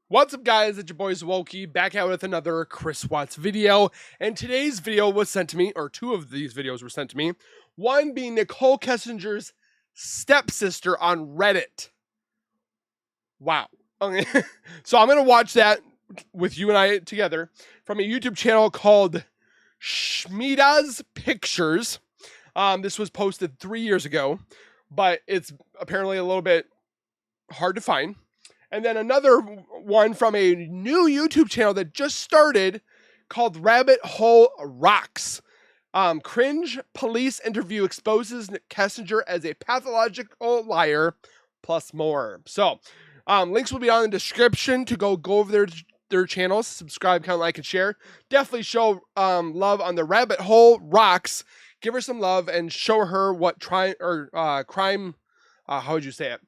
What's up, guys? It's your boy Zwolky back out with another Chris Watts video. And today's video was sent to me, or two of these videos were sent to me. One being Nichol Kessinger's stepsister on Reddit. Wow. Okay. So I'm going to watch that with you and I together from a YouTube channel called Schmieda's Pictures. This was posted 3 years ago, but it's apparently a little bit hard to find. And then another one from a new YouTube channel that just started called Rabbit Hole Rocks. Cringe police interview exposes Kessinger as a pathological liar, plus more. So, links will be on the description to go over their channels. Subscribe, comment, like, and share. Definitely show love on the Rabbit Hole Rocks. Give her some love and show her what crime. How would you say it?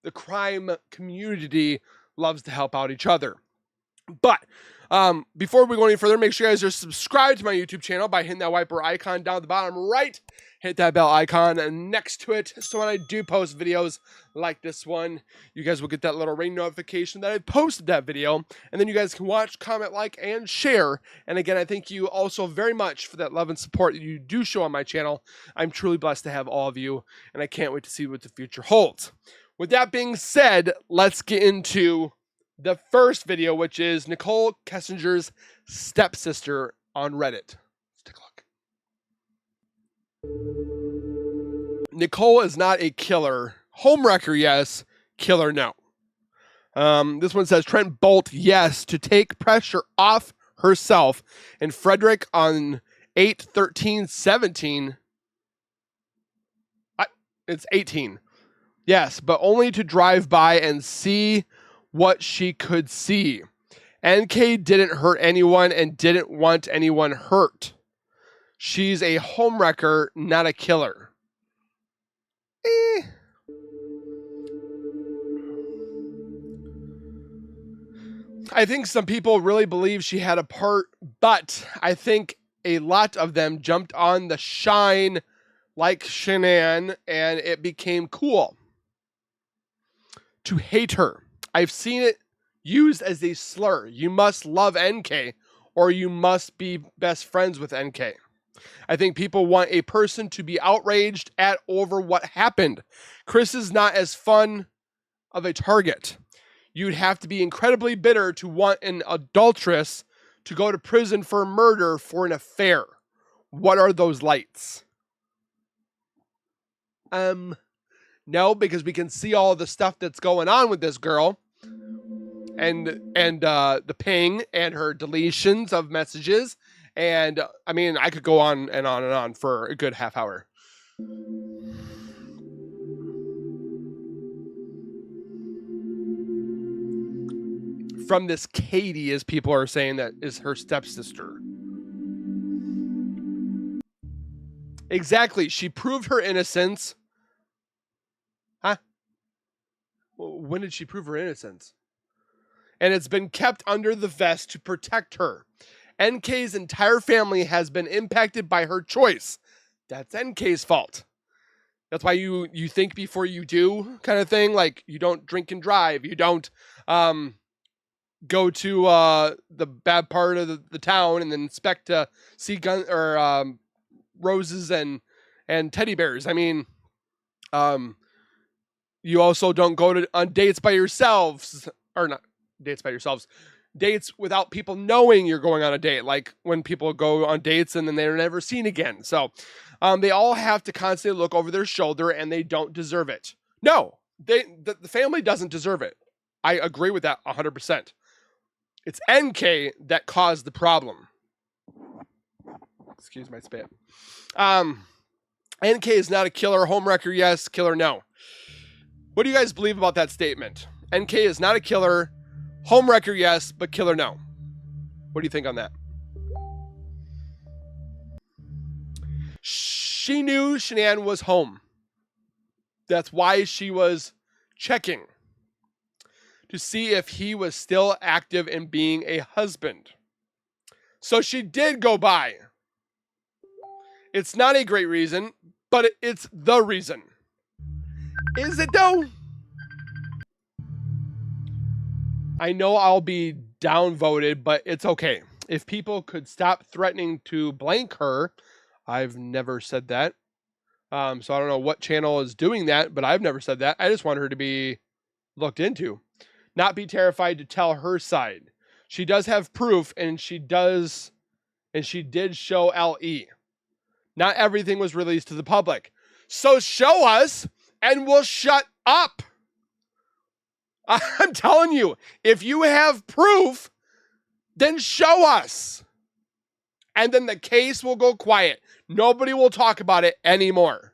The crime community loves to help out each other. But before we go any further, make sure you guys are subscribed to my YouTube channel by hitting that wiper icon down at the bottom right. Hit that bell icon next to it, so when I do post videos like this one, you guys will get that little ring notification that I posted that video, and then you guys can watch, comment, like, and share. And again, I thank you also very much for that love and support that you do show on my channel. I'm truly blessed to have all of you, and I can't wait to see what the future holds. With that being said, let's get into the first video, which is Nichol Kessinger's stepsister on Reddit. Let's take a look. Nichol is not a killer. Homewrecker, yes. Killer, no. This one says, Trent Bolt, yes, to take pressure off herself. And Frederick on 8/13/17. It's 18. Yes, but only to drive by and see what she could see. NK didn't hurt anyone and didn't want anyone hurt. She's a homewrecker, not a killer. I think some people really believe she had a part, but I think a lot of them jumped on the shine like Shanann and it became cool to hate her. I've seen it used as a slur. You must love NK or you must be best friends with NK. I think people want a person to be outraged at over what happened. Chris is not as fun of a target. You'd have to be incredibly bitter to want an adulteress to go to prison for murder for an affair. What are those lights? No, because we can see all the stuff that's going on with this girl, and the ping and her deletions of messages, and I mean I could go on and on and on for a good half hour. From this Katie, as people are saying, that is her stepsister. Exactly, she proved her innocence. Huh? When did she prove her innocence? And it's been kept under the vest to protect her. NK's entire family has been impacted by her choice. That's NK's fault. That's why you think before you do, kind of thing. Like, you don't drink and drive. You don't go to the bad part of the town and then expect to see roses and teddy bears. I mean, you also don't go on dates by yourselves, or not dates by yourselves, dates without people knowing you're going on a date. Like when people go on dates and then they're never seen again. So they all have to constantly look over their shoulder and they don't deserve it. No, the family doesn't deserve it. I agree with that 100%. It's NK that caused the problem. Excuse my spit. NK is not a killer. Homewrecker, yes. Killer, no. What do you guys believe about that statement? NK is not a killer. Homewrecker, yes, but killer, no. What do you think on that? She knew Shanann was home. That's why she was checking to see if he was still active in being a husband. So she did go by. It's not a great reason, but it's the reason. Is it though? I know I'll be downvoted, but it's okay. If people could stop threatening to blank her, I've never said that. So I don't know what channel is doing that, but I've never said that. I just want her to be looked into, not be terrified to tell her side. She does have proof, and she did show LE. Not everything was released to the public. So show us, and we'll shut up. I'm telling you, if you have proof, then show us. And then the case will go quiet. Nobody will talk about it anymore.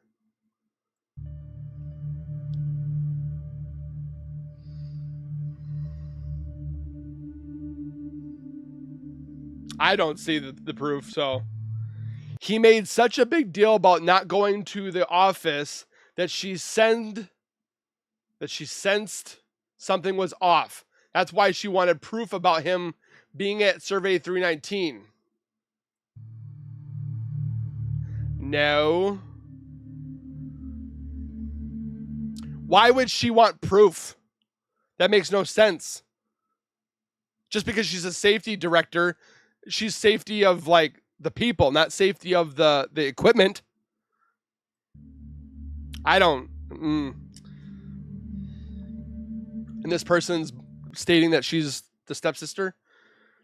I don't see the proof, so. He made such a big deal about not going to the office that she sensed something was off. That's why she wanted proof about him being at Survey 319. No. Why would she want proof? That makes no sense. Just because she's a safety director, she's safety of like the people, not safety of the equipment. I don't. And this person's stating that she's the stepsister.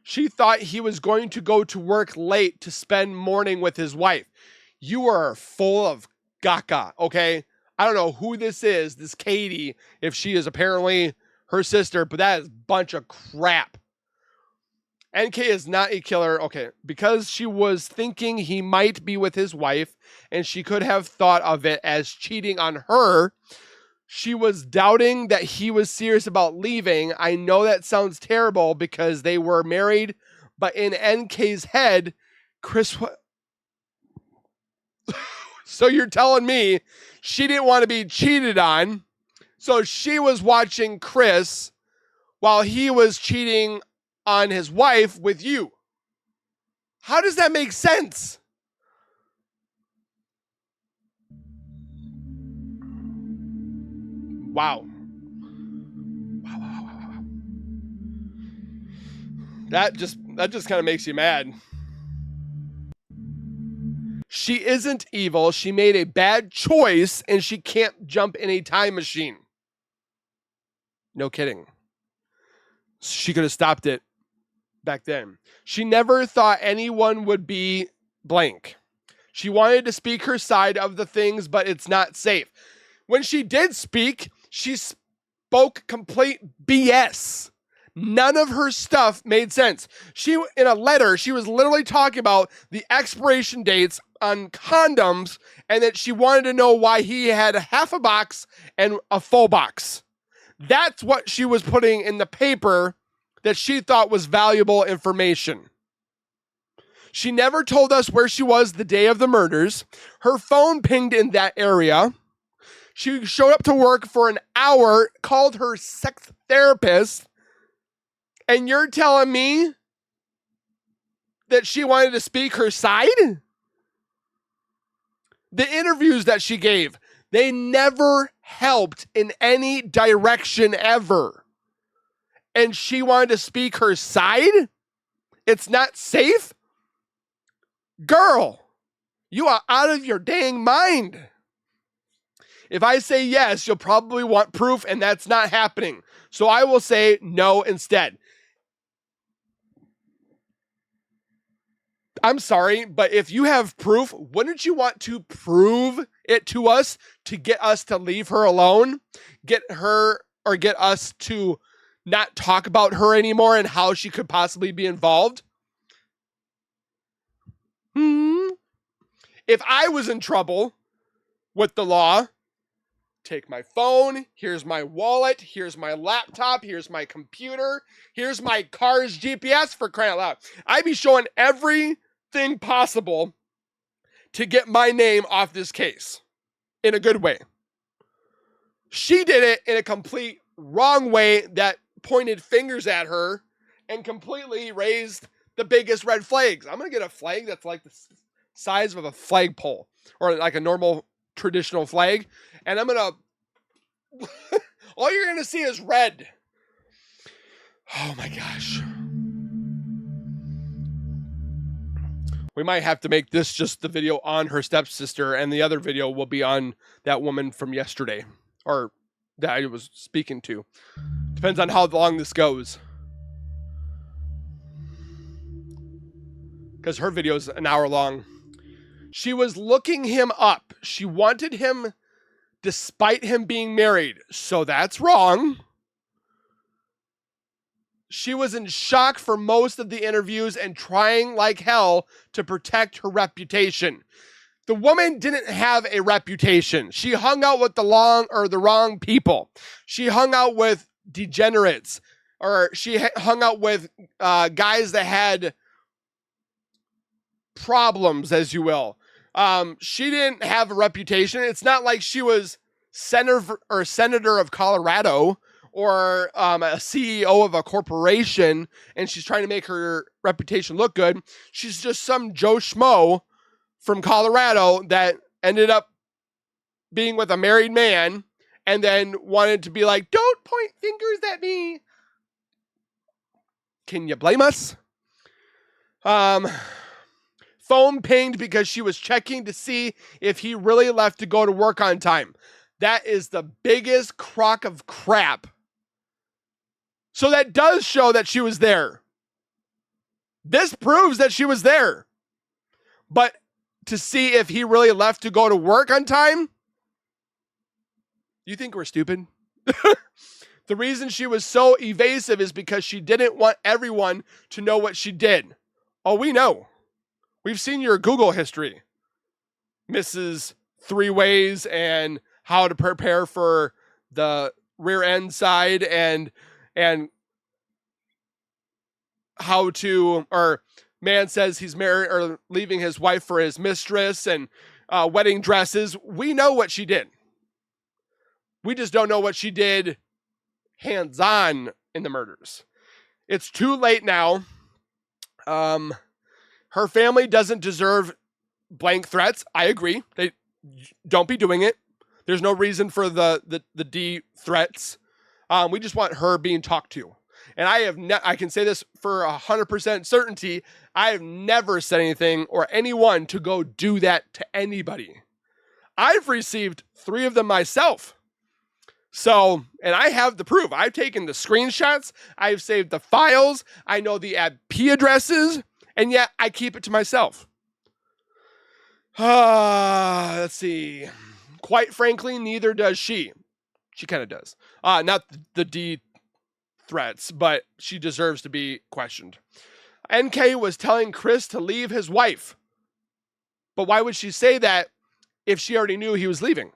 She thought he was going to go to work late to spend morning with his wife. You are full of gaga, okay? I don't know who this is, this Katie, if she is apparently her sister, but that is a bunch of crap. NK is not a killer, okay, because she was thinking he might be with his wife, and she could have thought of it as cheating on her. She was doubting that he was serious about leaving. I know that sounds terrible because they were married, but in NK's head, Chris... So you're telling me she didn't want to be cheated on, so she was watching Chris while he was cheating on his wife with you. How does that make sense? Wow. Wow. That just kind of makes you mad. She isn't evil. She made a bad choice, and she can't jump in a time machine. No kidding. She could have stopped it back then. She never thought anyone would be blank. She wanted to speak her side of the things, but it's not safe. When she did speak, she spoke complete BS. None of her stuff made sense. In a letter, she was literally talking about the expiration dates on condoms, and that she wanted to know why he had a half a box and a full box. That's what she was putting in the paper that she thought was valuable information. She never told us where she was the day of the murders. Her phone pinged in that area. She showed up to work for an hour, called her sex therapist, and you're telling me that she wanted to speak her side? The interviews that she gave, they never helped in any direction ever. And she wanted to speak her side? It's not safe? Girl, you are out of your dang mind. If I say yes, you'll probably want proof, and that's not happening. So I will say no instead. I'm sorry, but if you have proof, wouldn't you want to prove it to us to get us to leave her alone? Get her, or get us to not talk about her anymore and how she could possibly be involved? If I was in trouble with the law, take my phone, here's my wallet, here's my laptop, here's my computer, here's my car's GPS, for crying out loud. I'd be showing everything possible to get my name off this case in a good way. She did it in a complete wrong way that pointed fingers at her and completely raised the biggest red flags. I'm going to get a flag that's like the size of a flagpole, or like a normal traditional flag, and I'm going to all you're going to see is red. Oh my gosh. We might have to make this just the video on her stepsister, and the other video will be on that woman from yesterday, or that I was speaking to. Depends on how long this goes. Because her video is an hour long. She was looking him up. She wanted him despite him being married. So that's wrong. She was in shock for most of the interviews and trying like hell to protect her reputation. The woman didn't have a reputation. She hung out with the wrong people. She hung out with degenerates, or she hung out with guys that had problems, as you will. She didn't have a reputation. It's not like she was senator of Colorado, or a CEO of a corporation, and she's trying to make her reputation look good. She's just some Joe Schmo from Colorado that ended up being with a married man and then wanted to be like, don't point fingers at me. Can you blame us? Phone pinged because she was checking to see if he really left to go to work on time. That is the biggest crock of crap. So that does show that she was there. This proves that she was there. But to see if he really left to go to work on time? You think we're stupid? The reason she was so evasive is because she didn't want everyone to know what she did. Oh, we know. We've seen your Google history, Mrs. Three Ways, and how to prepare for the rear end side, and how to, or man says he's married or leaving his wife for his mistress, and wedding dresses. We know what she did. We just don't know what she did hands-on in the murders. It's too late now. Her family doesn't deserve blank threats. I agree. They don't be doing it. There's no reason for the D threats. We just want her being talked to. And I can say this for 100% certainty. I have never said anything or anyone to go do that to anybody. I've received 3 of them myself. So, and I have the proof. I've taken the screenshots. I've saved the files. I know the IP addresses. And yet I keep it to myself. Let's see. Quite frankly, neither does she. She kind of does. Not the D threats, but she deserves to be questioned. NK was telling Chris to leave his wife. But why would she say that if she already knew he was leaving?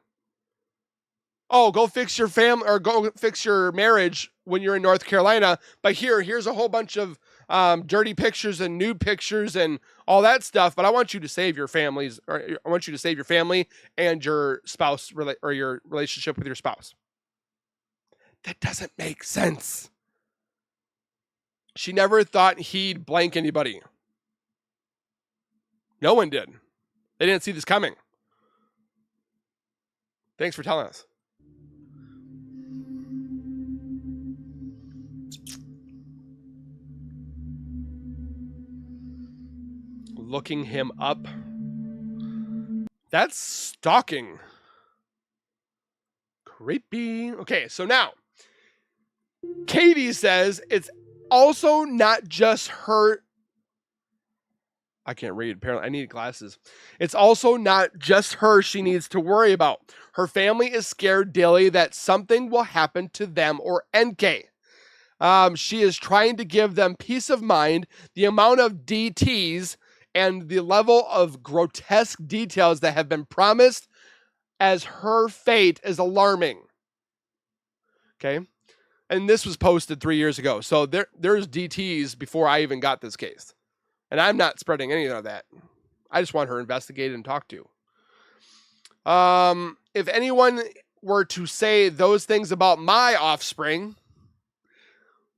Oh, go fix your family, or go fix your marriage when you're in North Carolina. But here's a whole bunch of dirty pictures and nude pictures and all that stuff. But I want you to save your families, or I want you to save your family and your spouse, or your relationship with your spouse. That doesn't make sense. She never thought he'd blank anybody. No one did. They didn't see this coming. Thanks for telling us. Looking him up. That's stalking. Creepy. Okay, so now Katie says it's also not just her. I can't read. Apparently, I need glasses. It's also not just her she needs to worry about. Her family is scared daily that something will happen to them or NK. She is trying to give them peace of mind. The amount of DTs and the level of grotesque details that have been promised as her fate is alarming. Okay? And this was posted 3 years ago. So there's DTs before I even got this case. And I'm not spreading any of that. I just want her investigated and talked to. If anyone were to say those things about my offspring,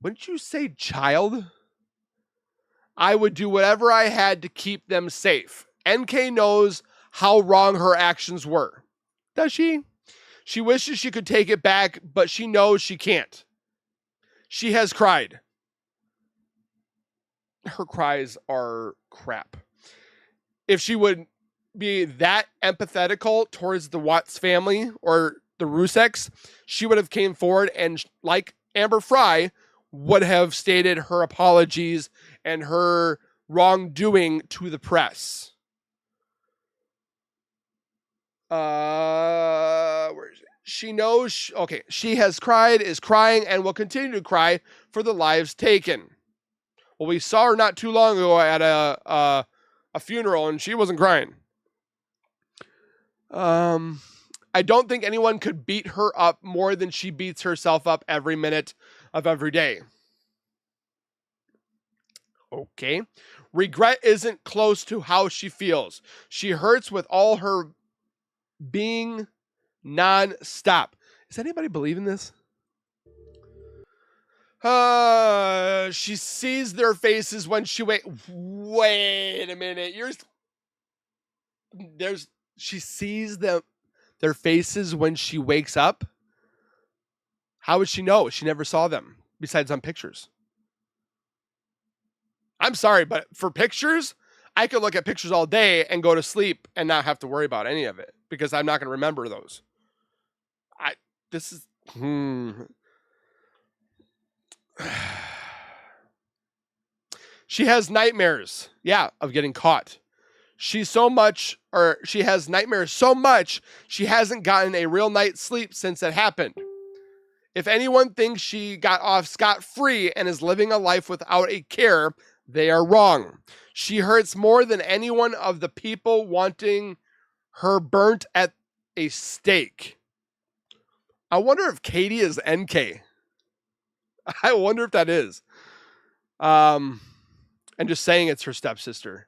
wouldn't you say child? I would do whatever I had to keep them safe. NK knows how wrong her actions were. Does she? She wishes she could take it back, but she knows she can't. She has cried. her cries are crap. If she would be that empathetical towards the Watts family or the Ruseks, she would have came forward and, like Amber Fry, would have stated her apologies and her wrongdoing to the press. Where is it? She knows. Okay, she has cried, is crying, and will continue to cry for the lives taken. Well, we saw her not too long ago at a funeral, and she wasn't crying. I don't think anyone could beat her up more than she beats herself up every minute of every day. Okay. Regret isn't close to how she feels. She hurts with all her being non-stop. Does anybody believe in this? She sees their faces when she wait a minute. She sees their faces when she wakes up. How would she know? She never saw them besides on pictures. I'm sorry, but for pictures, I could look at pictures all day and go to sleep and not have to worry about any of it because I'm not going to remember those. She has nightmares, of getting caught. She has nightmares so much she hasn't gotten a real night's sleep since it happened. If anyone thinks she got off scot-free and is living a life without a care, they are wrong. She hurts more than any one of the people wanting her burnt at a stake. I wonder if Katie is NK. I wonder if that is. And just saying it's her stepsister.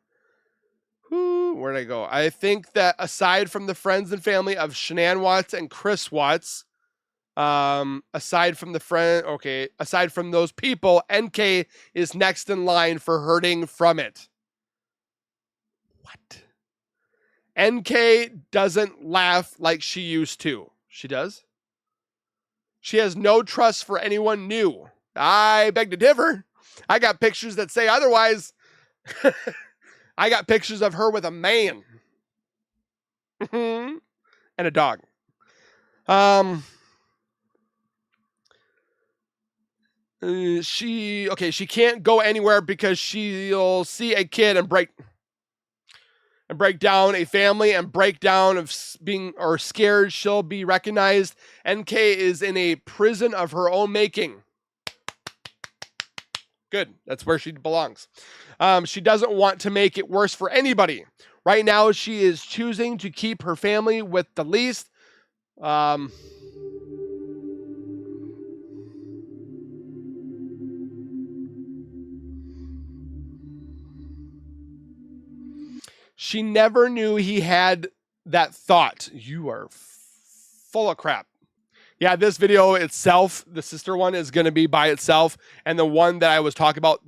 Where'd I go? I think that aside from the friends and family of Shanann Watts and Chris Watts, aside from those people, NK is next in line for hurting from it. What? NK doesn't laugh like she used to. She does? She has no trust for anyone new. I beg to differ. I got pictures that say otherwise. I got pictures of her with a man. And a dog. She can't go anywhere because she'll see a kid and break down a family and break down of being or scared she'll be recognized. NK is in a prison of her own making. Good. That's where she belongs. She doesn't want to make it worse for anybody. Right now, she is choosing to keep her family with the least. She never knew he had that thought. You are full of crap. Yeah, this video itself, the sister one, is going to be by itself. And the one that I was talking about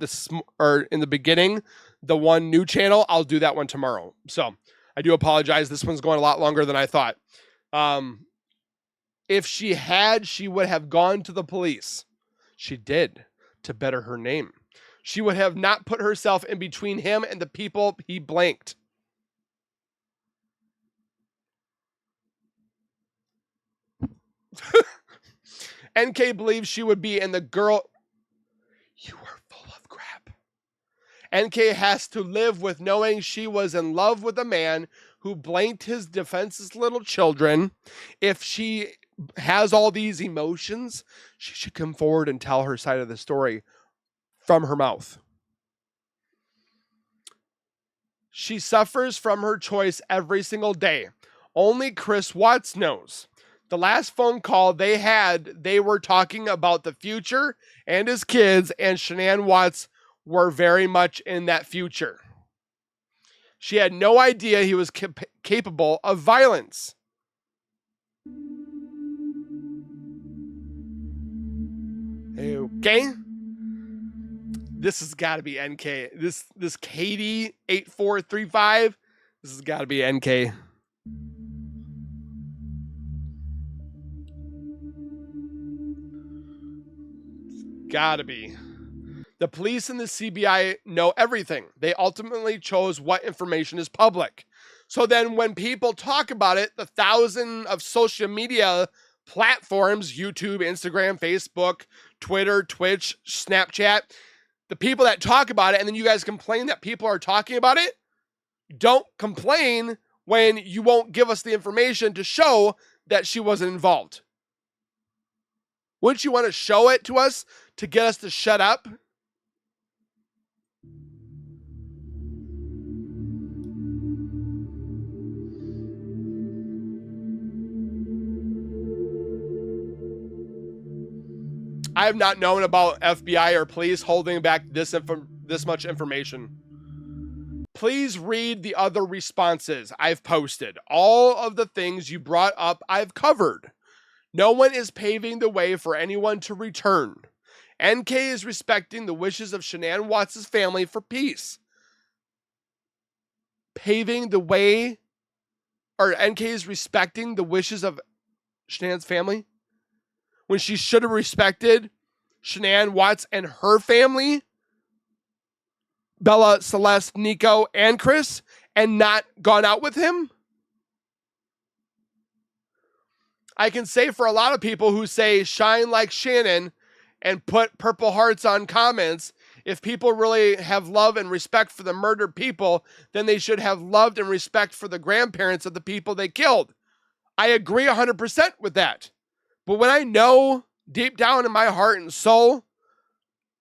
in the beginning, the one new channel, I'll do that one tomorrow. So I do apologize. This one's going a lot longer than I thought. If she would have gone to the police. She did, to better her name. She would have not put herself in between him and the people he blanked. NK believes she would be in the girl. You are full of crap. NK has to live with knowing she was in love with a man who blanked his defenseless little children. If she has all these emotions, she should come forward and tell her side of the story from her mouth. She suffers from her choice every single day. Only Chris Watts knows. The last phone call they had, they were talking about the future and his kids, and Shanann Watts were very much in that future. She had no idea he was capable of violence. Okay. This has got to be NK. This Katie 8435. This has got to be NK. Gotta be. The police and the CBI know everything. They ultimately chose what information is public. So then when people talk about it, the thousand of social media platforms, YouTube, Instagram, Facebook, Twitter, Twitch, Snapchat, the people that talk about it, and then you guys complain that people are talking about it, don't complain when you won't give us the information to show that she wasn't involved. Wouldn't you want to show it to us to get us to shut up? I have not known about FBI or police holding back this much information. Please read the other responses I've posted. All of the things you brought up, I've covered. No one is paving the way for anyone to return. NK is respecting the wishes of Shanann Watts' family for peace. Paving the way, or NK is respecting the wishes of Shanann's family when she should have respected Shanann Watts and her family, Bella, Celeste, Nico, and Chris, and not gone out with him? I can say for a lot of people who say shine like Shanann and put purple hearts on comments, if people really have love and respect for the murdered people, then they should have loved and respect for the grandparents of the people they killed. I agree 100% with that. But when I know deep down in my heart and soul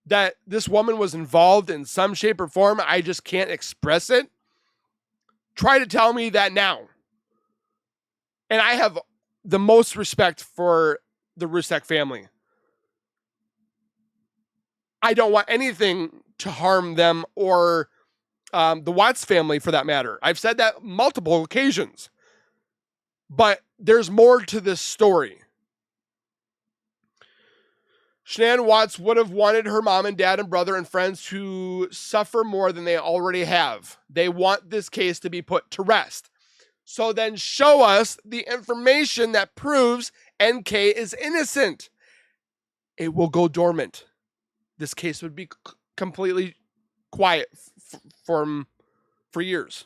that this woman was involved in some shape or form, I just can't express it. Try to tell me that now. And I have the most respect for the Rusek family. I don't want anything to harm them or the Watts family for that matter. I've said that multiple occasions. But there's more to this story. Shanann Watts would have wanted her mom and dad and brother and friends to suffer more than they already have. They want this case to be put to rest. So then show us the information that proves NK is innocent. It will go dormant. This case would be completely quiet for years.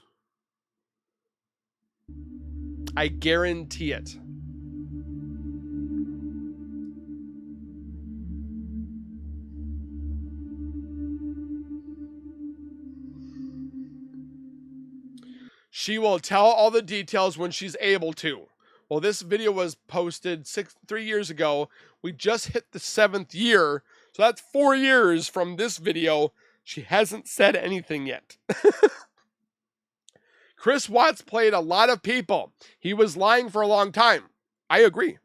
I guarantee it. She will tell all the details when she's able to. Well, this video was posted 3 years ago. We just hit the 7th year. So that's 4 years from this video. She hasn't said anything yet. Chris Watts played a lot of people. He was lying for a long time. I agree.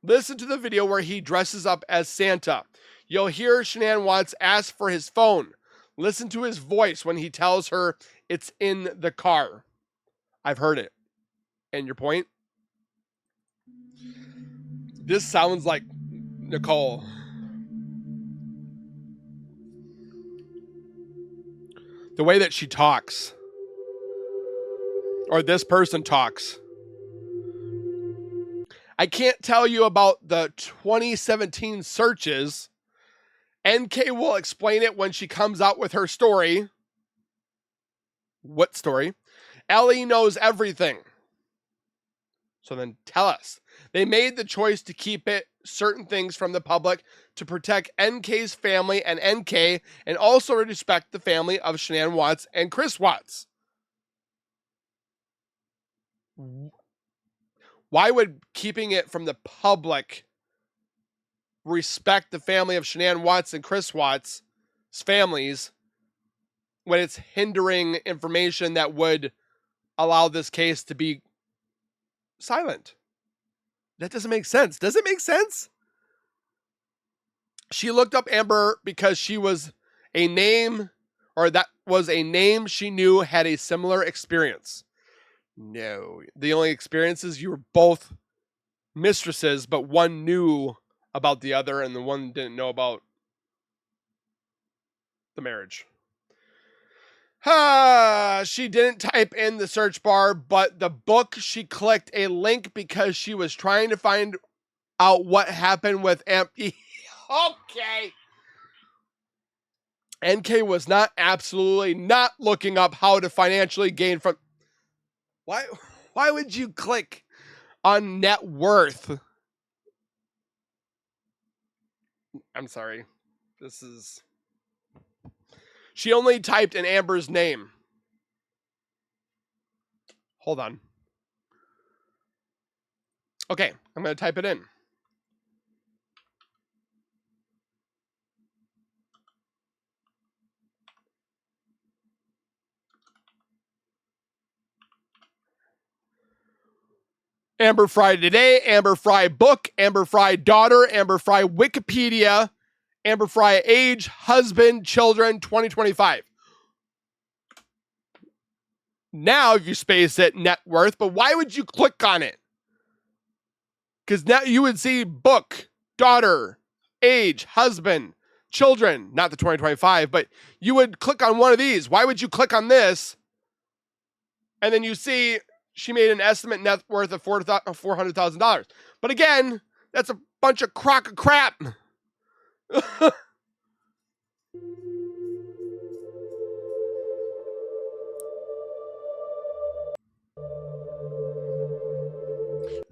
Listen to the video where he dresses up as Santa. You'll hear Shanann Watts ask for his phone. Listen to his voice when he tells her it's in the car. I've heard it. And your point? This sounds like Nichol. The way that she talks. Or this person talks. I can't tell you about the 2017 searches. NK will explain it when she comes out with her story. What story? Ellie knows everything. So then tell us. They made the choice to keep it certain things from the public to protect NK's family and NK and also respect the family of Shanann Watts and Chris Watts. Why would keeping it from the public respect the family of Shanann Watts and Chris Watts' families when it's hindering information that would allow this case to be silent? That doesn't make sense. Does it make sense? She looked up Amber because she was a name, or that was a name she knew had a similar experience. No. The only experiences, you were both mistresses, but one knew about the other and the one didn't know about the marriage. She didn't type in the search bar, but the book, she clicked a link because she was trying to find out what happened with Okay. NK was not absolutely not looking up how to financially gain from. Why would you click on net worth? I'm sorry. She only typed in Amber's name. Hold on. Okay, I'm going to type it in. Amber Fry Today, Amber Fry Book, Amber Fry Daughter, Amber Fry Wikipedia, Amber Fry Age, Husband, Children, 2025. Now, if you space it, net worth, but why would you click on it? Because now you would see book, daughter, age, husband, children, not the 2025, but you would click on one of these. Why would you click on this? And then you see she made an estimate net worth of $400,000. But again, that's a bunch of crock of crap.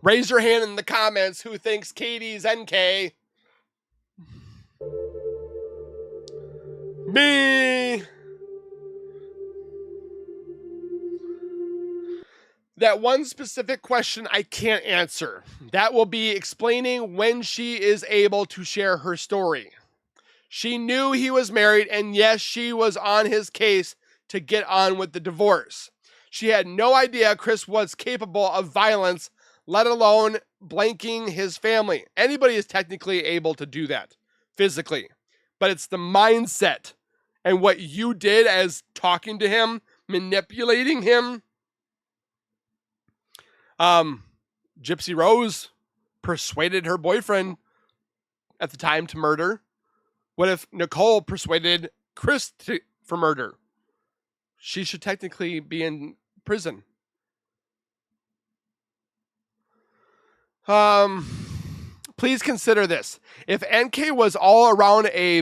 Raise your hand in the comments who thinks Katie's NK. Me. That one specific question I can't answer. That will be explaining when she is able to share her story. She knew he was married, and yes, she was on his case to get on with the divorce. She had no idea Chris was capable of violence, let alone blanking his family. Anybody is technically able to do that physically, but it's the mindset and what you did as talking to him, manipulating him. Gypsy Rose persuaded her boyfriend at the time to murder. What if Nichol persuaded Chris for murder? She should technically be in prison. Please consider this. If NK was all around a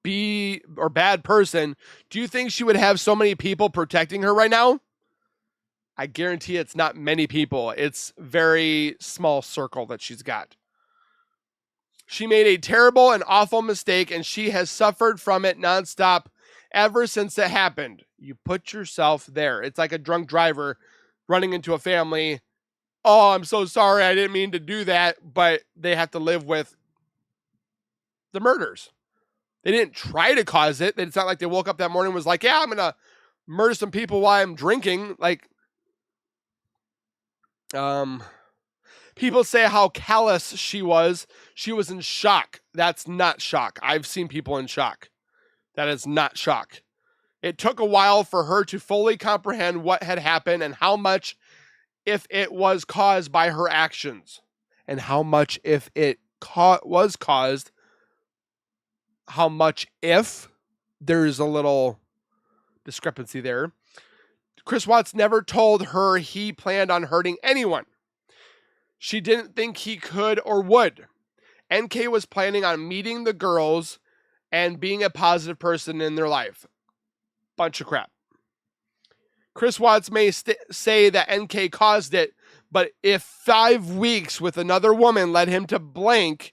B or bad person, do you think she would have so many people protecting her right now? I guarantee it's not many people. It's very small circle that she's got. She made a terrible and awful mistake, and she has suffered from it nonstop ever since it happened. You put yourself there. It's like a drunk driver running into a family. Oh, I'm so sorry. I didn't mean to do that. But they have to live with the murders. They didn't try to cause it. It's not like they woke up that morning and was like, yeah, I'm going to murder some people while I'm drinking. Like, people say how callous she was. She was in shock. That's not shock. I've seen people in shock. That is not shock. It took a while for her to fully comprehend what had happened and how much if it was caused by her actions, and how much if it was caused, how much if there's a little discrepancy there. Chris Watts never told her he planned on hurting anyone. She didn't think he could or would. NK was planning on meeting the girls and being a positive person in their life. Bunch of crap. Chris Watts may say that NK caused it, but if 5 weeks with another woman led him to blank,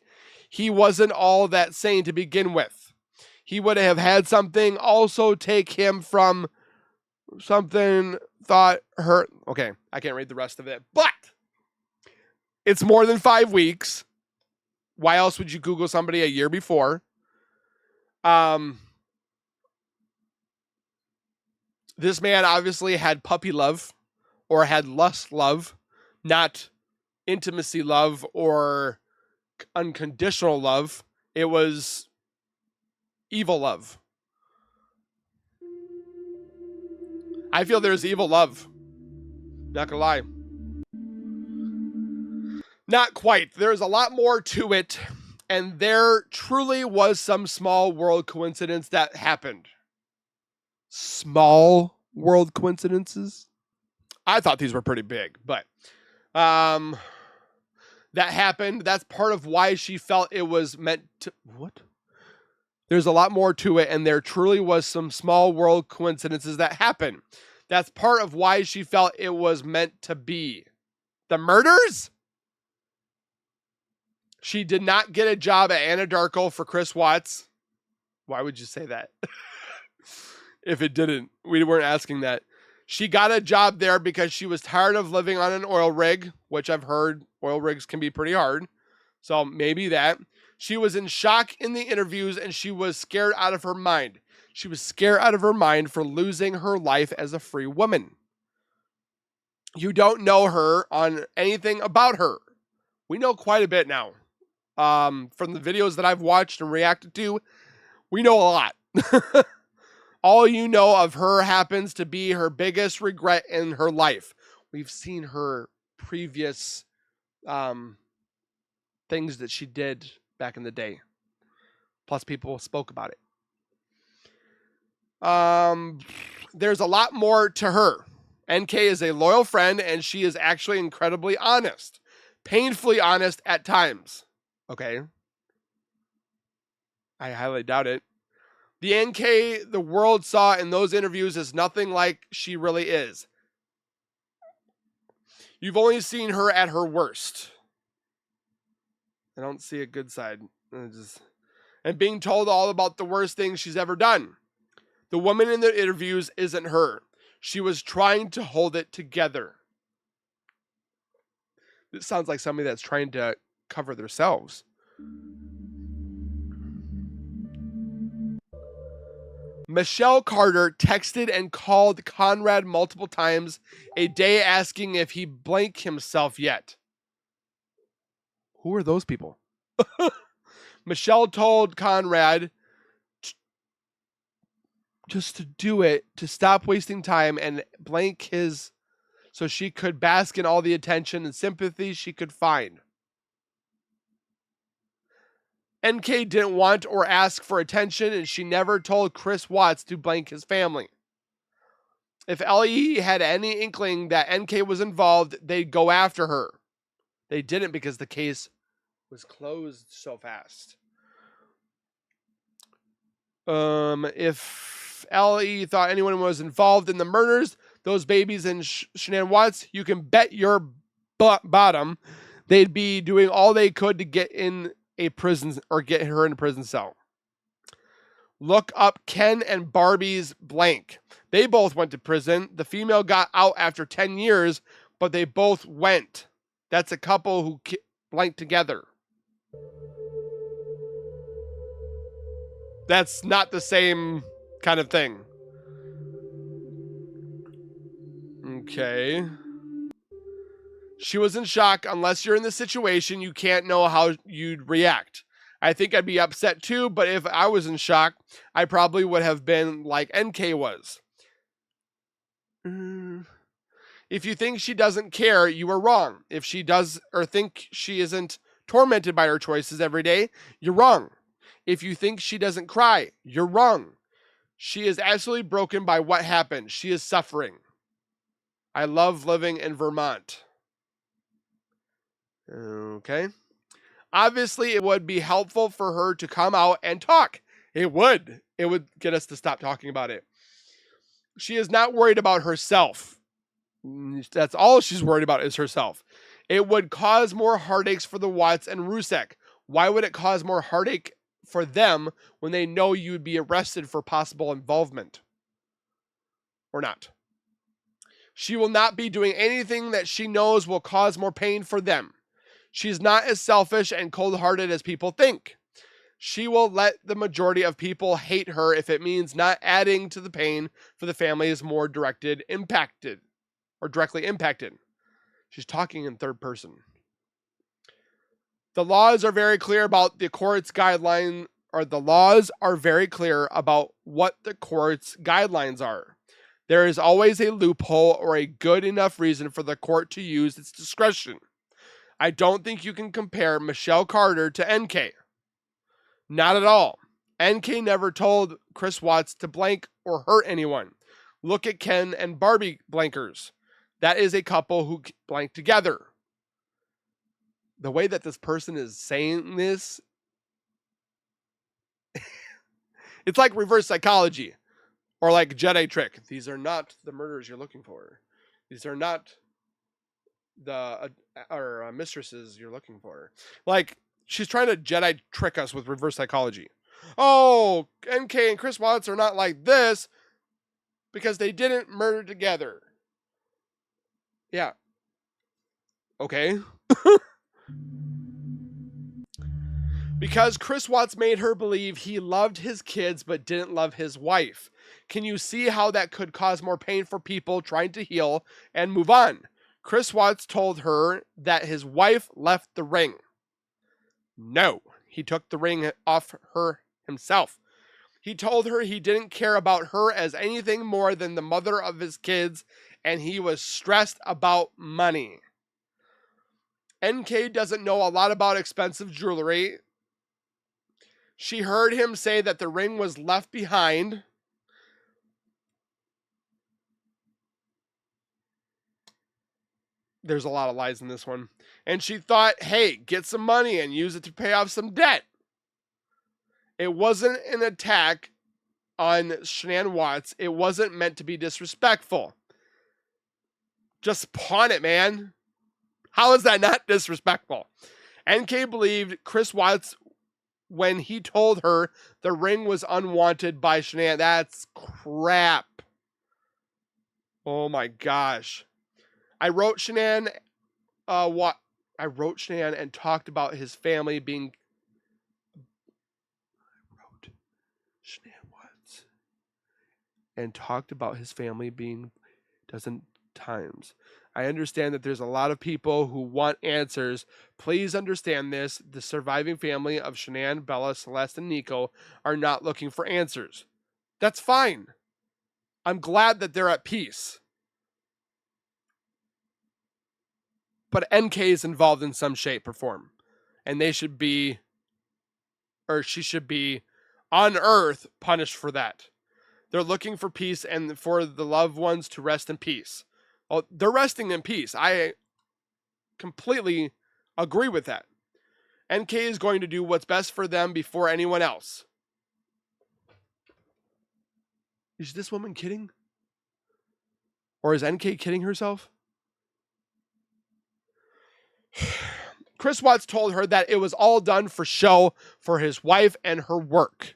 he wasn't all that sane to begin with. He would have had something also take him from something thought hurt. Okay, I can't read the rest of it, but it's more than 5 weeks. Why else would you Google somebody a year before? This man obviously had puppy love or had lust love, not intimacy love or unconditional love. It was evil love. I feel there's evil love. Not gonna lie. Not quite. There's a lot more to it, and there truly was some small world coincidence that happened. Small world coincidences? I thought these were pretty big, but that happened. That's part of why she felt it was meant to... What? There's a lot more to it, and there truly was some small world coincidences that happened. That's part of why she felt it was meant to be. The murders? She did not get a job at Anadarko for Chris Watts. Why would you say that? If it didn't, we weren't asking that. She got a job there because she was tired of living on an oil rig, which I've heard oil rigs can be pretty hard. So maybe that. She was in shock in the interviews, and she was scared out of her mind. She was scared out of her mind for losing her life as a free woman. You don't know her on anything about her. We know quite a bit now. From the videos that I've watched and reacted to, we know a lot. All you know of her happens to be her biggest regret in her life. We've seen her previous things that she did back in the day. Plus, people spoke about it. There's a lot more to her. NK is a loyal friend, and she is actually incredibly honest. Painfully honest at times. Okay. I highly doubt it. The NK the world saw in those interviews is nothing like she really is. You've only seen her at her worst. I don't see a good side. And being told all about the worst things she's ever done. The woman in the interviews isn't her. She was trying to hold it together. This sounds like somebody that's trying to cover themselves. Michelle Carter texted and called Conrad multiple times a day asking if he blanked himself yet. Who are those people? Michelle told Conrad just to do it, to stop wasting time and blank his, so she could bask in all the attention and sympathy she could find. NK didn't want or ask for attention, and she never told Chris Watts to blank his family. If LE had any inkling that NK was involved, they'd go after her. They didn't because the case was closed so fast. If LE thought anyone was involved in the murders, those babies and Shanann Watts, you can bet your bottom they'd be doing all they could to get in a prison or get her in a prison cell. Look up Ken and Barbie's blank. They both went to prison. The female got out after 10 years, but they both went. That's a couple who blanked together. That's not the same kind of thing. Okay. She was in shock. Unless you're in the situation, you can't know how you'd react. I think I'd be upset too, but if I was in shock, I probably would have been like NK was. If you think she doesn't care, you are wrong. If she does or think she isn't tormented by her choices every day, you're wrong. If you think she doesn't cry, you're wrong. She is absolutely broken by what happened. She is suffering. I love living in Vermont. Okay. Obviously, it would be helpful for her to come out and talk. It would. It would get us to stop talking about it. She is not worried about herself. That's all she's worried about is herself. It would cause more heartaches for the Watts and Rusek. Why would it cause more heartache for them when they know you would be arrested for possible involvement? Or not? She will not be doing anything that she knows will cause more pain for them. She's not as selfish and cold-hearted as people think. She will let the majority of people hate her if it means not adding to the pain for the families more directly impacted. She's talking in third person. The laws are very clear about the court's guideline, or the laws are very clear about what the court's guidelines are. There is always a loophole or a good enough reason for the court to use its discretion. I don't think you can compare Michelle Carter to NK. Not at all. NK never told Chris Watts to blank or hurt anyone. Look at Ken and Barbie blankers. That is a couple who blank together. The way that this person is saying this, It's like reverse psychology or like Jedi trick. These are not the murders you're looking for. These are not the mistresses you're looking for. Like, she's trying to Jedi trick us with reverse psychology. Oh, NK and Chris Watts are not like this because they didn't murder together. Yeah. Okay. Because Chris Watts made her believe he loved his kids but didn't love his wife. Can you see how that could cause more pain for people trying to heal and move on? Chris Watts told her that his wife left the ring. No, he took the ring off her himself. He told her he didn't care about her as anything more than the mother of his kids, and he was stressed about money. NK doesn't know a lot about expensive jewelry. She heard him say that the ring was left behind. There's a lot of lies in this one. And she thought, hey, get some money and use it to pay off some debt. It wasn't an attack on Shanann Watts. It wasn't meant to be disrespectful. Just pawn it, man. How is that not disrespectful? NK believed Chris Watts when he told her the ring was unwanted by Shanann. That's crap. Oh my gosh. I wrote Shanann and talked about his family being dozen times. I understand that there's a lot of people who want answers. Please understand this. The surviving family of Shanann, Bella, Celeste, and Nico are not looking for answers. That's fine. I'm glad that they're at peace. But NK is involved in some shape or form. And they should be, or she should be, on Earth punished for that. They're looking for peace and for the loved ones to rest in peace. Well, they're resting in peace. I completely agree with that. NK is going to do what's best for them before anyone else. Is this woman kidding? Or is NK kidding herself? Chris Watts told her that it was all done for show for his wife and her work.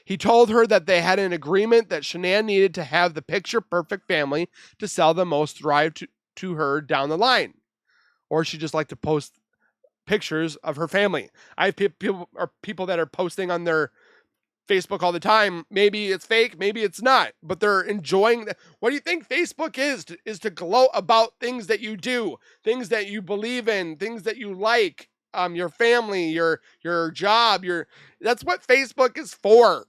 He told her that they had an agreement that Shanann needed to have the picture-perfect family to sell the most thrive to her down the line. Or she just liked to post pictures of her family. I have people that are posting on their Facebook all the time. Maybe it's fake, maybe it's not, but they're enjoying. What do you think Facebook is? Is to gloat about things that you do, things that you believe in, things that you like. Your family, your job, that's what Facebook is for.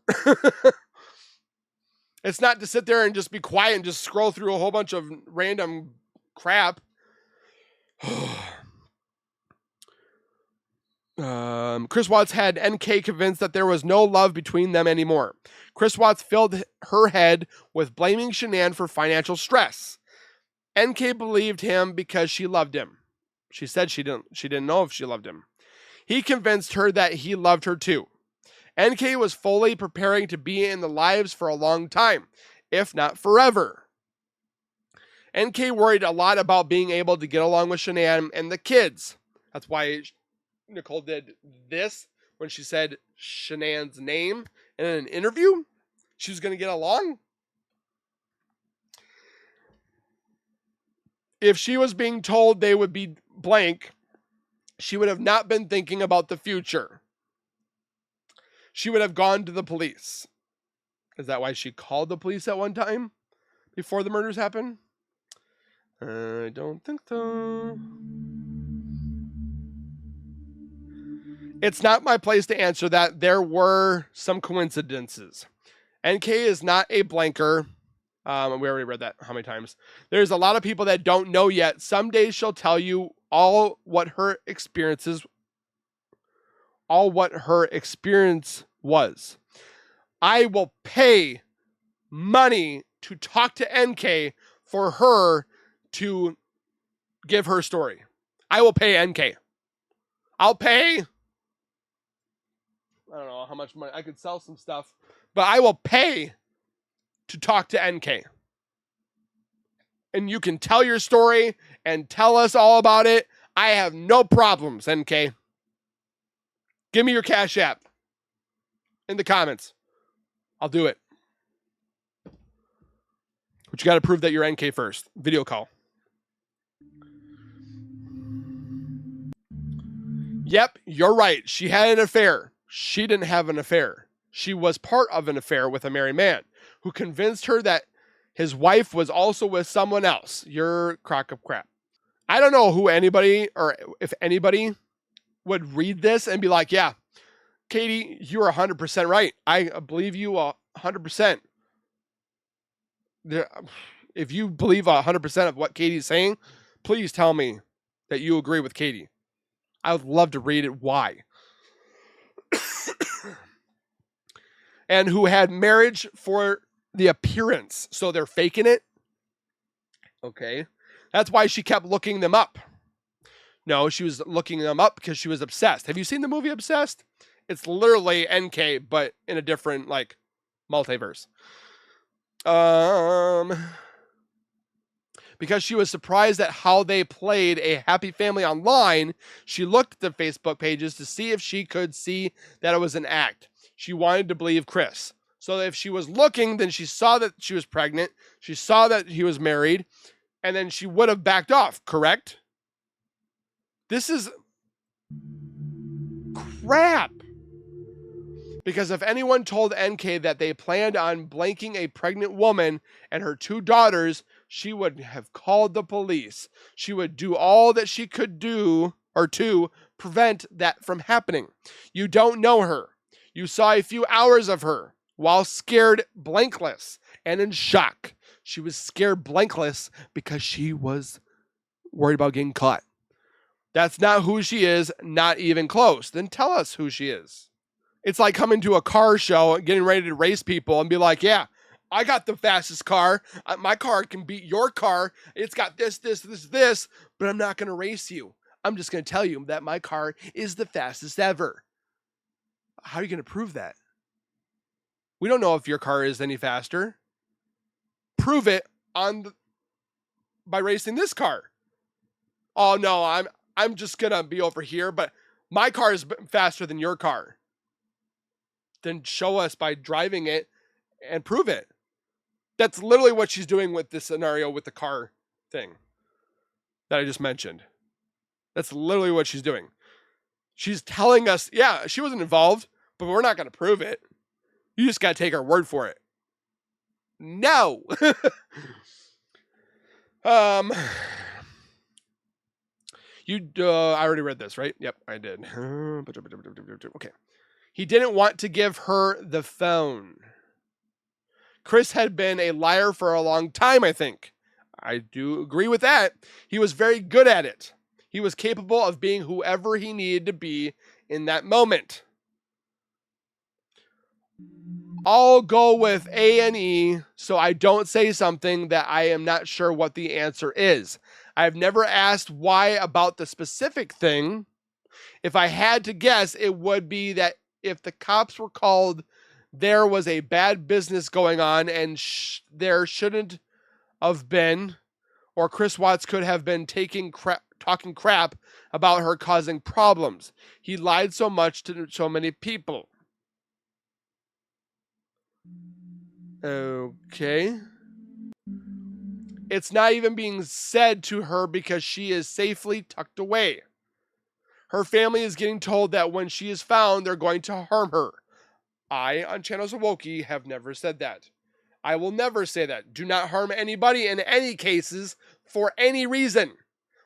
It's not to sit there and just be quiet and just scroll through a whole bunch of random crap. Chris Watts had NK convinced that there was no love between them anymore. Chris Watts filled her head with blaming Shanann for financial stress. NK believed him because she loved him. She said she didn't know if she loved him. He convinced her that he loved her too. NK was fully preparing to be in the lives for a long time, if not forever. NK worried a lot about being able to get along with Shanann and the kids. That's why Nichol did this when she said Shanann's name in an interview. She was going to get along. If she was being told they would be blank, she would have not been thinking about the future. She would have gone to the police. Is that why she called the police at one time before the murders happened? I don't think so. It's not my place to answer that. There were some coincidences. NK is not a blanker. We already read that how many times. There's a lot of people that don't know yet. Someday she'll tell you all what her experience was. I will pay money to talk to NK for her to give her story. I will pay NK. I'll pay. I don't know how much money. I could sell some stuff. But I will pay to talk to NK. And you can tell your story and tell us all about it. I have no problems, NK. Give me your Cash App in the comments. I'll do it. But you got to prove that you're NK first. Video call. Yep, you're right. She had an affair. She didn't have an affair. She was part of an affair with a married man who convinced her that his wife was also with someone else. You're a crock of crap. I don't know who anybody or if anybody would read this and be like, yeah, Katie, you're 100% right. I believe you 100%. If you believe 100% of what Katie's saying, please tell me that you agree with Katie. I would love to read it. Why? And who had marriage for the appearance. So they're faking it. Okay. That's why she kept looking them up. No, she was looking them up because she was obsessed. Have you seen the movie Obsessed? It's literally NK, but in a different, like, multiverse. Because she was surprised at how they played a happy family online, she looked at the Facebook pages to see if she could see that it was an act. She wanted to believe Chris. So if she was looking, then she saw that she was pregnant. She saw that he was married. And then she would have backed off, correct? This is crap. Because if anyone told NK that they planned on blanking a pregnant woman and her 2 daughters, she would have called the police. She would do all that she could do or to prevent that from happening. You don't know her. You saw a few hours of her while scared blankless and in shock. She was scared blankless because she was worried about getting caught. That's not who she is, not even close. Then tell us who she is. It's like coming to a car show and getting ready to race people and be like, yeah, I got the fastest car. My car can beat your car. It's got this, but I'm not going to race you. I'm just going to tell you that my car is the fastest ever. How are you going to prove that? We don't know if your car is any faster. Prove it by racing this car. Oh no, I'm just going to be over here, but my car is faster than your car. Then show us by driving it and prove it. That's literally what she's doing with this scenario with the car thing that I just mentioned. That's literally what she's doing. She's telling us, yeah, she wasn't involved, but we're not going to prove it. You just got to take our word for it. No. I already read this, right? Yep, I did. Okay. He didn't want to give her the phone. Chris had been a liar for a long time, I think. I do agree with that. He was very good at it. He was capable of being whoever he needed to be in that moment. I'll go with A&E so I don't say something that I am not sure what the answer is. I've never asked why about the specific thing. If I had to guess, it would be that if the cops were called, there was a bad business going on and there shouldn't have been, or Chris Watts could have been talking crap about her causing problems. He lied so much to so many people. Okay. It's not even being said to her because she is safely tucked away. Her family is getting told that when she is found, they're going to harm her. I, on Channels of Wokey, have never said that. I will never say that. Do not harm anybody in any cases for any reason.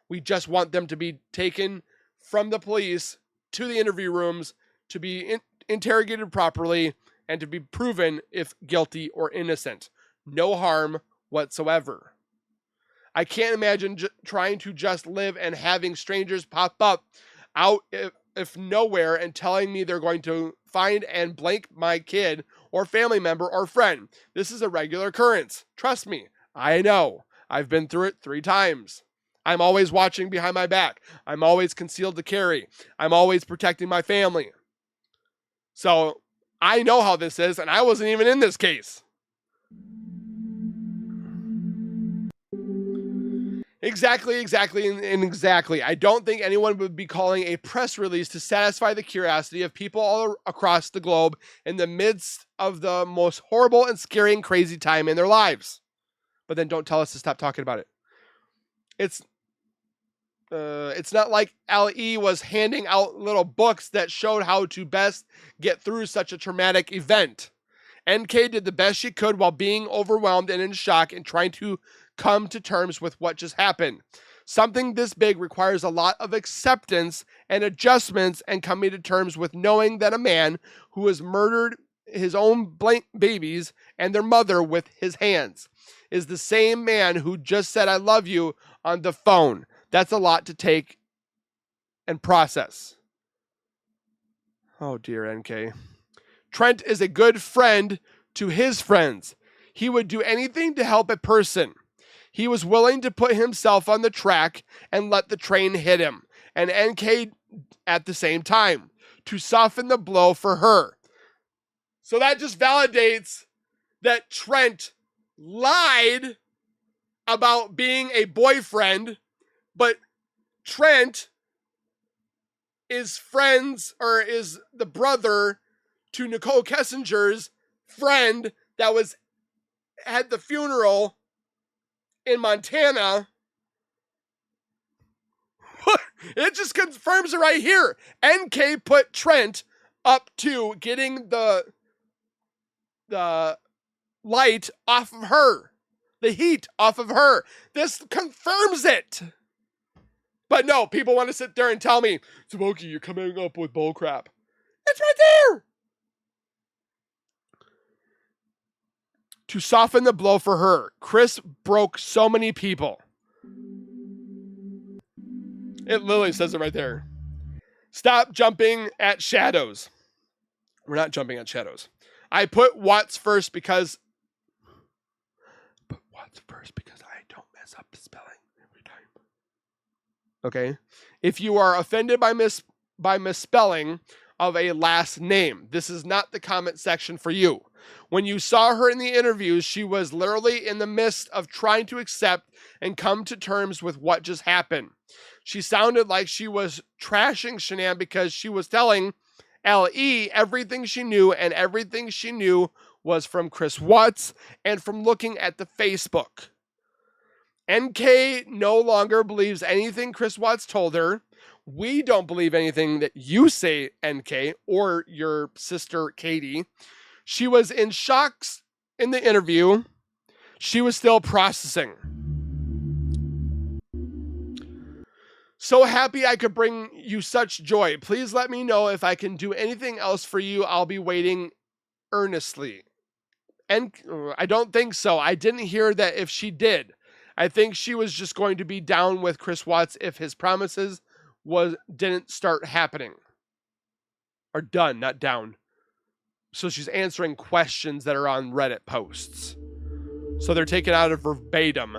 We just want them to be taken from the police to the interview rooms to be interrogated properly and to be proven if guilty or innocent. No harm whatsoever. I can't imagine trying to just live and having strangers pop up out if nowhere and telling me they're going to find and blank my kid or family member or friend. This is a regular occurrence. Trust me, I know. I've been through it 3 times. I'm always watching behind my back. I'm always concealed to carry. I'm always protecting my family. So I know how this is, and I wasn't even in this case. Exactly. I don't think anyone would be calling a press release to satisfy the curiosity of people all across the globe in the midst of the most horrible and scary and crazy time in their lives. But then don't tell us to stop talking about it. It's not like LE was handing out little books that showed how to best get through such a traumatic event. NK did the best she could while being overwhelmed and in shock and trying to come to terms with what just happened. Something this big requires a lot of acceptance and adjustments and coming to terms with knowing that a man who has murdered his own blank babies and their mother with his hands is the same man who just said, "I love you" on the phone. That's a lot to take and process. Oh dear, NK. Trent is a good friend to his friends. He would do anything to help a person. He was willing to put himself on the track and let the train hit him, and NK at the same time, to soften the blow for her. So that just validates that Trent lied about being a boyfriend, but Trent is friends, or is the brother to Nichol Kessinger's friend that had the funeral in Montana. It just confirms it right here. NK put Trent up to getting the light off of her, the heat off of her. This confirms it. But no, people want to sit there and tell me, Smokey, you're coming up with bullcrap. It's right there. To soften the blow for her, Chris broke so many people. It literally says it right there. Stop jumping at shadows. We're not jumping at shadows. I put Watts first because I don't mess up the spelling every time. Okay? If you are offended by misspelling of a last name, this is not the comment section for you. When you saw her in the interviews, she was literally in the midst of trying to accept and come to terms with what just happened. She sounded like she was trashing Shanann because she was telling LE everything she knew, and everything she knew was from Chris Watts and from looking at the Facebook. NK no longer believes anything Chris Watts told her. We don't believe anything that you say, NK, or your sister, Katie. She was in shock in the interview. She was still processing. So happy I could bring you such joy. Please let me know if I can do anything else for you. I'll be waiting earnestly. And I don't think so. I didn't hear that if she did. I think she was just going to be down with Chris Watts if his promises didn't start happening. Or done, not down. So she's answering questions that are on Reddit posts. So they're taken out of verbatim.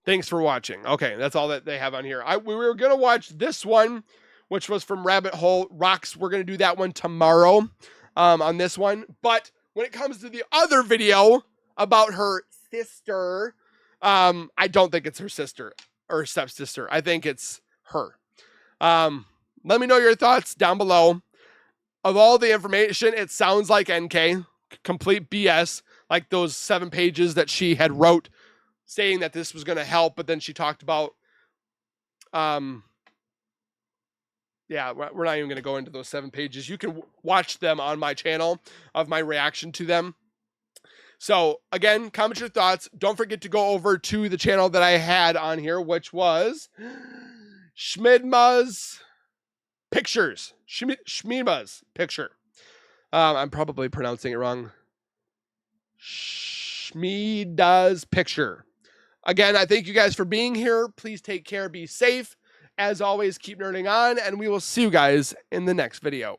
Thanks for watching. Okay, that's all that they have on here. We were going to watch this one, which was from Rabbit Hole Rocks. We're going to do that one tomorrow on this one. But when it comes to the other video about her sister, I don't think it's her sister or stepsister. I think it's her. Let me know your thoughts down below. Of all the information, it sounds like NK. Complete BS. Like those 7 pages that she had wrote saying that this was going to help, but then she talked about, yeah, we're not even going to go into those 7 pages. You can watch them on my channel of my reaction to them. So again, comment your thoughts. Don't forget to go over to the channel that I had on here, which was Schmidma's Pictures. Schmidma's Picture. I'm probably pronouncing it wrong. Schmida's Picture. Again, I thank you guys for being here. Please take care. Be safe. As always, keep nerding on, and we will see you guys in the next video.